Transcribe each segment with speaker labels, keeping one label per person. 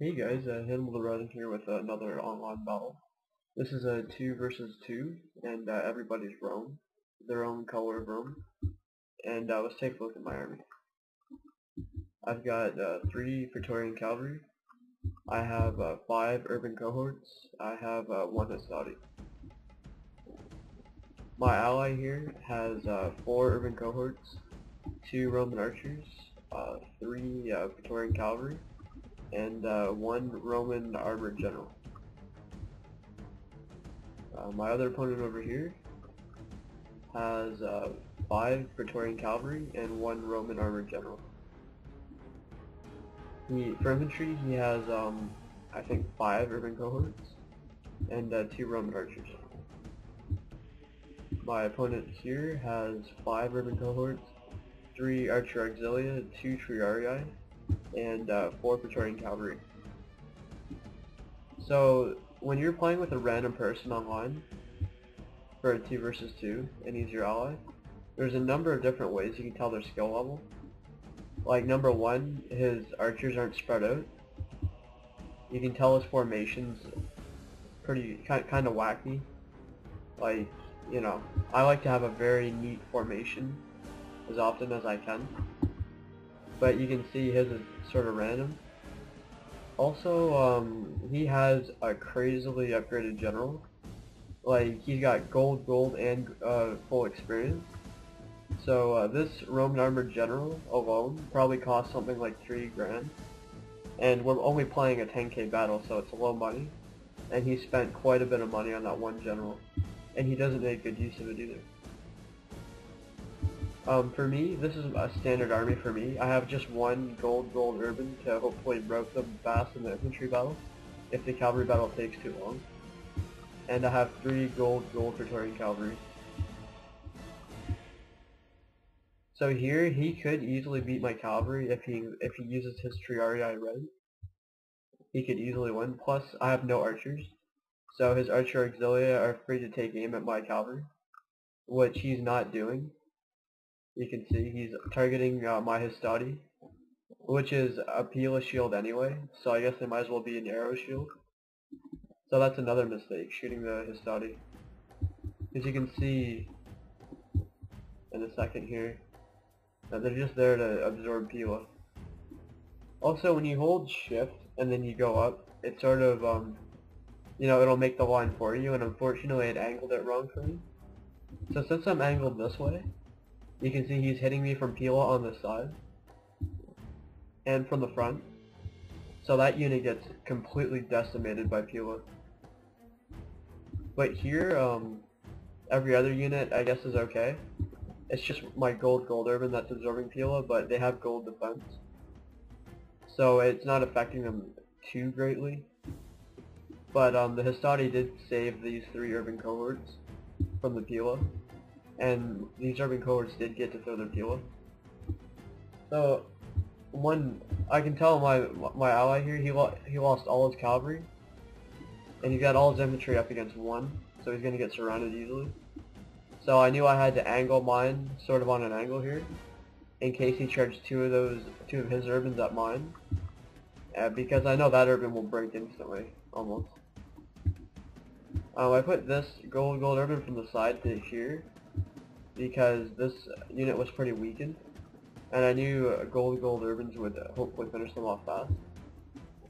Speaker 1: Hey guys, HannibaltheRising here with another online battle. This is a 2 versus 2, and everybody's Rome, their own color of Rome. And let's take a look at my army. I've got 3 Praetorian Cavalry, I have 5 Urban Cohorts, I have 1 Hastati. My ally here has 4 Urban Cohorts, 2 Roman Archers, 3 Praetorian Cavalry, and 1 Roman Armored General. My other opponent over here has 5 Praetorian Cavalry and 1 Roman Armored General. For infantry, he has, I think, 5 Urban Cohorts and 2 Roman Archers. My opponent here has 5 Urban Cohorts, 3 Archer Auxilia, 2 Triarii, and 4 Praetorian Cavalry. So, when you're playing with a random person online, for a 2 versus 2, and he's your ally, there's a number of different ways you can tell their skill level. Like, number 1, his archers aren't spread out. You can tell his formation's pretty, kind of wacky. Like, you know, I like to have a very neat formation as often as I can. But you can see his is sort of random. Also, he has a crazily upgraded general. Like, he's got gold, and full experience. So this Roman Armored General alone probably costs something like 3 grand. And we're only playing a 10k battle, so it's low money. And he spent quite a bit of money on that one general. And he doesn't make good use of it either. For me, this is a standard army for me. I have just 1 gold urban to hopefully rout them fast in the infantry battle, if the cavalry battle takes too long. And I have 3 gold Praetorian Cavalry. So here, he could easily beat my cavalry if he uses his Triarii right. He could easily win. Plus, I have no archers, so his Archer Auxilia are free to take aim at my cavalry, which he's not doing. You can see he's targeting my Hastati, which is a Pila shield anyway, so I guess they might as well be an arrow shield. So that's another mistake, shooting the Hastati. As you can see in a second here, they're just there to absorb Pila. Also, when you hold shift and then you go up, it sort of, you know, it'll make the line for you, and unfortunately it angled it wrong for me. So since I'm angled this way, you can see he's hitting me from Pila on the side, and from the front. So that unit gets completely decimated by Pila. But here, every other unit I guess is okay. It's just my gold urban that's absorbing Pila, but they have gold defense. So it's not affecting them too greatly. But the Hastati did save these 3 urban cohorts from the Pila. And these urban cohorts did get to throw their Pila. So, I can tell my ally here, he lost all his cavalry. And he got all his infantry up against 1, so he's going to get surrounded easily. So I knew I had to angle mine sort of on an angle here, in case he charged 2 of his urbans at mine, because I know that urban will break instantly, almost. I put this gold urban from the side to here, because this unit was pretty weakened, and I knew gold urbans would hopefully finish them off fast.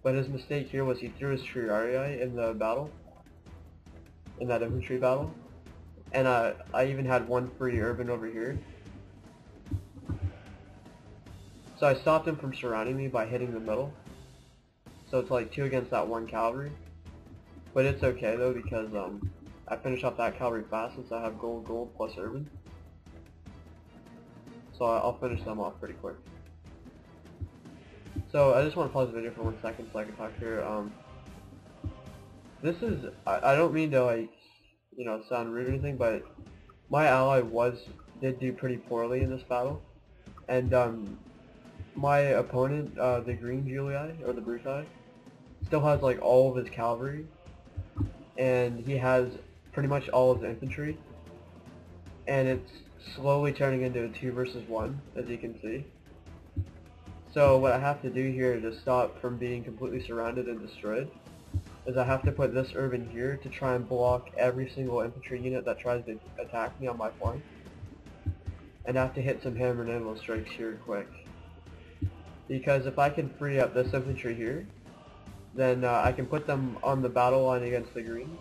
Speaker 1: But his mistake here was he threw his Triarii in the battle, in that infantry battle. And I even had 1 free urban over here. So I stopped him from surrounding me by hitting the middle. So it's like 2 against that 1 cavalry. But it's okay though, because I finished off that cavalry fast since I have gold plus urban. So I'll finish them off pretty quick. So I just want to pause the video for 1 second so I can talk here. This is, I don't mean to, like, you know, sound rude or anything, but my ally did do pretty poorly in this battle, and my opponent, the Green Julii, or the Brutii, still has like all of his cavalry, and he has pretty much all of his infantry, and it's slowly turning into a 2 versus 1, as you can see. So what I have to do here to stop from being completely surrounded and destroyed is I have to put this urban here to try and block every single infantry unit that tries to attack me on my flank. And I have to hit some hammer and anvil strikes here quick. Because if I can free up this infantry here, then I can put them on the battle line against the green,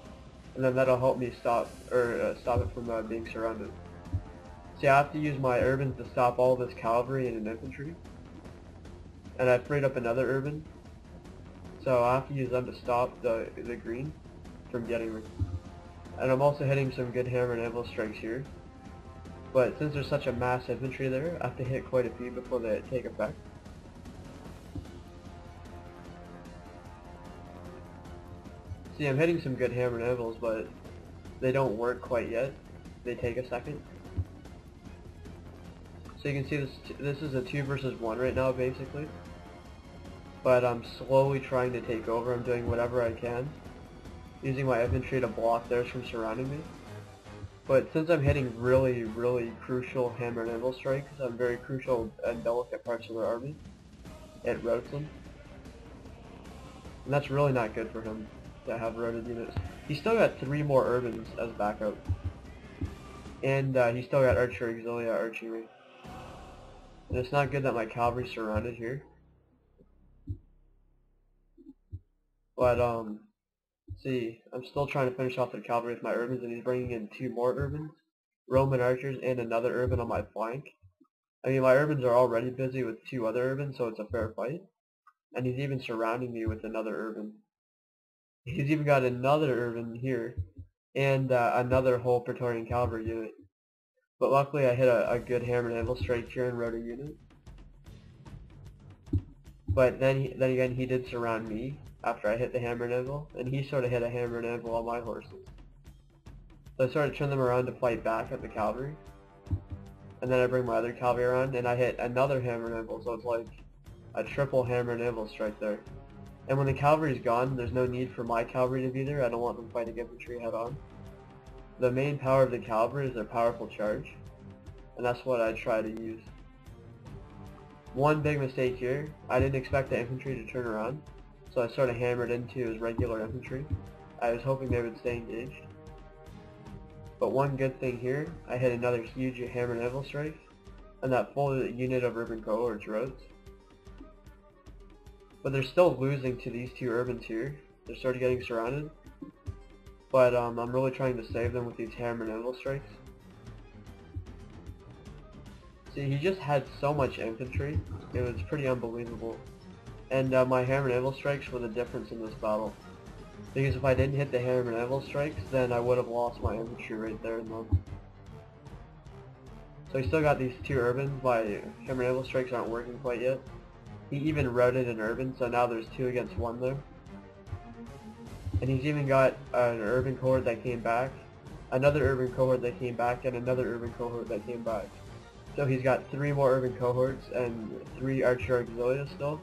Speaker 1: and then that'll help me stop it from being surrounded. See, I have to use my urbans to stop all this cavalry and infantry, and I freed up another urban, so I have to use them to stop the green from getting me. And I'm also hitting some good hammer and anvil strikes here, but since there's such a mass infantry there, I have to hit quite a few before they take effect. See, I'm hitting some good hammer and anvils, but they don't work quite yet. They take a second. So you can see this is a 2 versus 1 right now, basically. But I'm slowly trying to take over. I'm doing whatever I can, using my infantry to block theirs from surrounding me. But since I'm hitting really, really crucial hammer and anvil strikes on very crucial and delicate parts of their army, it routes them. And that's really not good for him to have roted units. He's still got 3 more urbans as backup. And he's still got archer auxilia arching me. And it's not good that my cavalry's surrounded here. But see, I'm still trying to finish off the cavalry with my urbans, and he's bringing in 2 more urbans, Roman archers, and another urban on my flank. I mean, my urbans are already busy with 2 other urbans, so it's a fair fight. And he's even surrounding me with another urban. He's even got another urban here, and another whole Praetorian cavalry unit. But luckily I hit a good hammer and anvil strike here and wrote a unit. But then again he did surround me after I hit the hammer and anvil, and he sort of hit a hammer and anvil on my horses. So I sort of turned them around to fight back at the cavalry. And then I bring my other cavalry around and I hit another hammer and anvil, so it's like a triple hammer and anvil strike there. And when the cavalry's gone, there's no need for my cavalry to be there. I don't want them fighting infantry head on. The main power of the cavalry is their powerful charge, and that's what I try to use. One big mistake here, I didn't expect the infantry to turn around, so I sort of hammered into his regular infantry. I was hoping they would stay engaged. But one good thing here, I hit another huge hammer and anvil strike, and that full unit of urban cohorts roads. But they're still losing to these 2 urbans here. They're sort of getting surrounded. But I'm really trying to save them with these hammer and anvil strikes. See, he just had so much infantry. It was pretty unbelievable. And my hammer and anvil strikes were the difference in this battle. Because if I didn't hit the hammer and anvil strikes, then I would have lost my infantry right there and then. So he still got these 2 urbans. My hammer and anvil strikes aren't working quite yet. He even routed an urban, so now there's 2 against 1 there. And he's even got an urban cohort that came back, another urban cohort that came back, and another urban cohort that came back. So he's got 3 more urban cohorts and 3 archer auxilia still.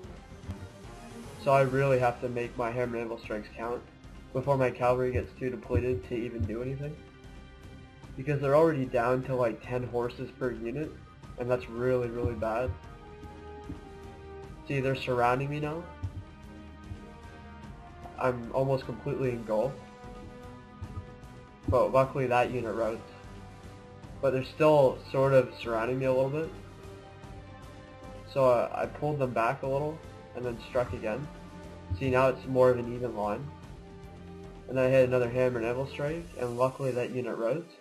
Speaker 1: So I really have to make my hammer and anvil strikes count before my cavalry gets too depleted to even do anything. Because they're already down to like 10 horses per unit, and that's really, really bad. See, they're surrounding me now. I'm almost completely engulfed. But luckily that unit routes. But they're still sort of surrounding me a little bit. So I pulled them back a little and then struck again. See, now it's more of an even line. And then I hit another hammer and anvil strike, and luckily that unit routes.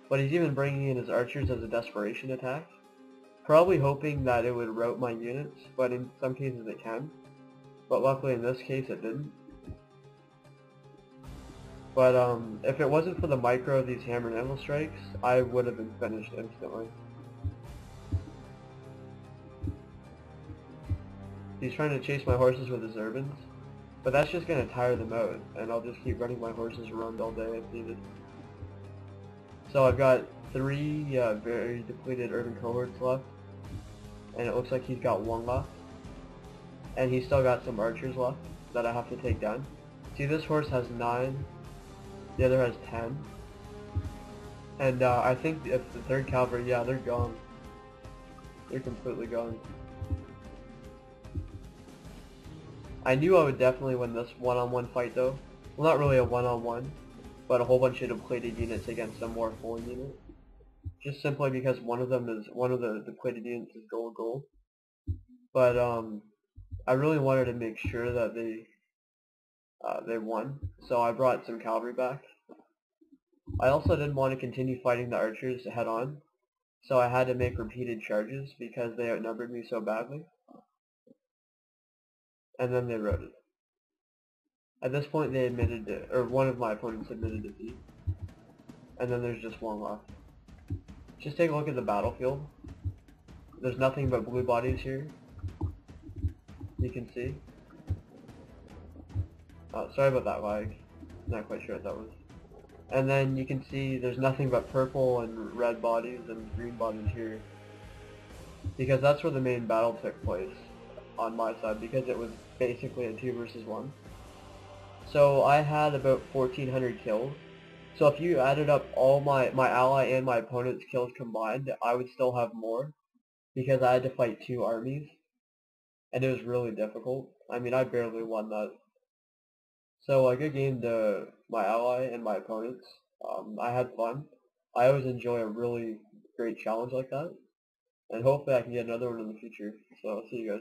Speaker 1: But he's even bringing in his archers as a desperation attack. Probably hoping that it would rout my units, but in some cases it can. But luckily in this case it didn't. But if it wasn't for the micro of these hammer and anvil strikes, I would have been finished instantly. He's trying to chase my horses with his urbans, but that's just going to tire them out, and I'll just keep running my horses around all day if needed. So I've got 3 very depleted urban cohorts left, and it looks like he's got 1 left. And he's still got some archers left that I have to take down. See, this horse has 9, the other has 10. And I think if the 3rd cavalry, yeah, they're gone. They're completely gone. I knew I would definitely win this one-on-one fight though. Well, not really a one-on-one, but a whole bunch of depleted units against a more full unit. Just simply because one of the depleted units is gold. But I really wanted to make sure that they won, so I brought some cavalry back. I also didn't want to continue fighting the archers head on, so I had to make repeated charges because they outnumbered me so badly. And then they wrote it. At this point they admitted it, or one of my opponents admitted defeat. And then there's just one left. Just take a look at the battlefield. There's nothing but blue bodies here. You can see. Sorry about that lag. Not quite sure what that was. And then you can see there's nothing but purple and red bodies and green bodies here. Because that's where the main battle took place on my side, because it was basically a 2 versus 1. So I had about 1,400 kills. So if you added up all my ally and my opponent's kills combined, I would still have more, because I had to fight 2 armies. And it was really difficult. I mean, I barely won that. So a good game to my ally and my opponents. I had fun. I always enjoy a really great challenge like that. And hopefully I can get another one in the future. So see you guys.